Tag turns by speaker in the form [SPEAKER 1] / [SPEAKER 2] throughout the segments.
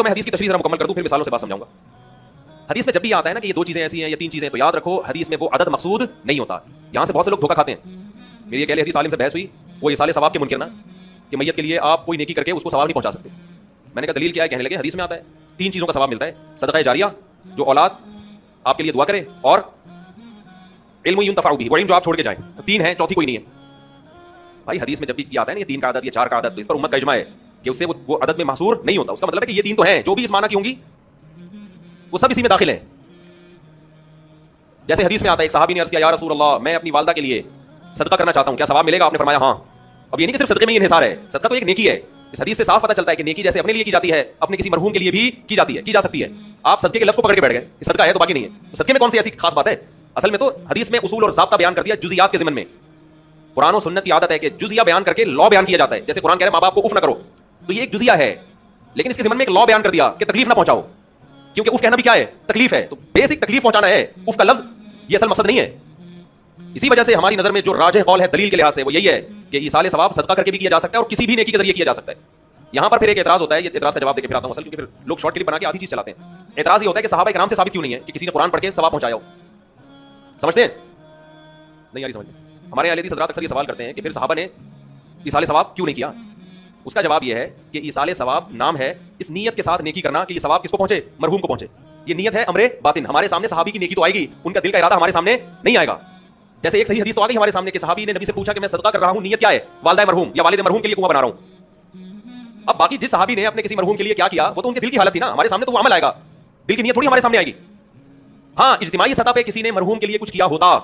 [SPEAKER 1] تو میں حدیث کی تشریح ذرا مکمل کر دوں، پھر مثالوں سے بات سمجھاؤں گا. حدیث میں جب بھی آتا ہے نا کہ یہ 2 چیزیں ایسی ہیں یا 3 چیزیں، تو یاد رکھو حدیث میں وہ عدد مقصود نہیں ہوتا. یہاں سے بہت سے لوگ دھوکہ کھاتے ہیں. میری ایک اہل حدیث عالم سے بحث ہوئی، وہ ایصال ثواب کے منکر نا، کہ میت کے لیے آپ کوئی نیکی کر کے اس کو ثواب نہیں پہنچا سکتے. میں نے کہا دلیل کیا ہے؟ کہنے لگے حدیث میں آتا ہے 3 چیزوں کا ثواب ملتا ہے: صدقہ جاریہ، جو اولاد آپ کے لیے دعا کرے، اور علم ينتفع به، وہ علم جو آپ چھوڑ کے جائیں. 3 ہیں، چوتھی کوئی نہیں ہے. بھائی حدیث میں جب بھی آتا ہے نا یہ 3 کا عدد یا 4 کا عدد، تو اس پر امت کا اجماع ہے کہ اس سے وہ عدد میں محصور نہیں ہوتا. اس کا مطلب ہے کہ یہ 3 تو ہیں، جو بھی اس معنی کی ہوں گی وہ سب اسی میں داخل ہیں. جیسے حدیث میں آتا ہے ایک صحابی نے عرض کیا یا رسول اللہ میں اپنی والدہ کے لیے صدقہ کرنا چاہتا ہوں، کیا ثواب ملے گا؟ آپ نے فرمایا ہاں. اب یہ نہیں کہ صرف صدقے میں ہی انحصار ہے، صدقہ تو ایک نیکی ہے. اس حدیث سے صاف پتہ چلتا ہے کہ نیکی جیسے اپنے لیے کی جاتی ہے، اپنے کسی مرحوم کے لیے بھی کی جاتی ہے، کی جا سکتی ہے. آپ صدقے کے لفظ کو پکڑ کے بیٹھ گئے، صدقہ ہے تو باقی نہیں ہے. صدقے میں کون سی ایسی خاص بات ہے؟ اصل میں تو حدیث میں اصول اور ضابطہ بیان کر دیا جزئیات کے ضمن میں. قرآن و سنت کی عادت ہے کہ جزیہ بیان کر کے لا بیان کیا جاتا ہے. جیسے قرآن کہہ رہا ہے ماں باپ کو اف نہ کرو، تو یہ ایک جزیہ ہے، لیکن اس کے ضمن میں ایک لا بیان کر دیا کہ تکلیف نہ پہنچاؤ، کیونکہ اف کہنا بھی کیا ہے؟ تکلیف ہے. تو بیسک تکلیف پہنچانا ہے. اف کا لفظ یہ اصل مقصد نہیں ہے. اسی وجہ سے ہماری نظر میں جو راجح قول ہے دلیل کے لحاظ سے وہ یہی ہے کہ ایصال ثواب صدقہ کر کے بھی کیا جا سکتا ہے اور کسی بھی نیکی کے ذریعے کیا جا سکتا ہے. یہاں پر پھر ایک اعتراض ہوتا ہے، یہ اعتراض کا جواب دے کے پھر آتا ہوں اصل، کیونکہ پھر لوگ شارٹ کلپ بنا کے آدھی چیز چلاتے ہیں. اعتراض یہ ہوتا ہے کہ صحابہ کرام سے ثابت کیوں نہیں ہے کہ کسی نے قرآن پڑھ کے ثواب پہنچایا ہو. سمجھتے ہیں؟ نہیں یاری سمجھتے. ہمارے اہل حدیث حضرات اکثر یہ سوال کرتے ہیں کہ پھر صحابہ نے ایصال ثواب کیوں نہیں کیا. اس کا جواب یہ ہے کہ ایصال ثواب نام ہے اس نیت کے ساتھ نیکی کرنا کہ یہ ثواب کس کو پہنچے؟ مرحوم کو پہنچے. یہ نیت ہے امر باطن. ہمارے سامنے صحابی کی نیکی تو آئے گی، ان کا دل کا ارادہ ہمارے سامنے نہیں آئے گا. جیسے ایک صحیح حدیث تو آ گئی ہمارے سامنے کہ صحابی نے نبی سے پوچھا کہ میں صدقہ کر رہا ہوں، نیت کیا ہے؟ والدہ مرحوم یا والد مرحوم کے لیے کنواں بنا رہا ہوں. اب باقی جس صحابی نے اپنے کسی مرحوم کے لیے کیا کیا وہ تو ان کے دل کی حالت تھی نا. ہمارے سامنے تو وہ عمل آئے گا، دل کی نیت تھوڑی ہمارے سامنے آئے گی. ہاں اجتماعی سطح پہ کسی نے مرحوم کے لیے کچھ کیا ہوتا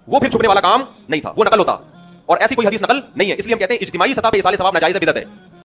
[SPEAKER 1] وہ پھر چھپنے والا کام نہیں تھا، وہ نقل ہوتا. اور ایسی کوئی حدیث نقل نہیں ہے، اس لیے ہم کہتے ہیں اجتماعی سطح پہ ایصال ثواب ناجائز ہے، بدعت ہے.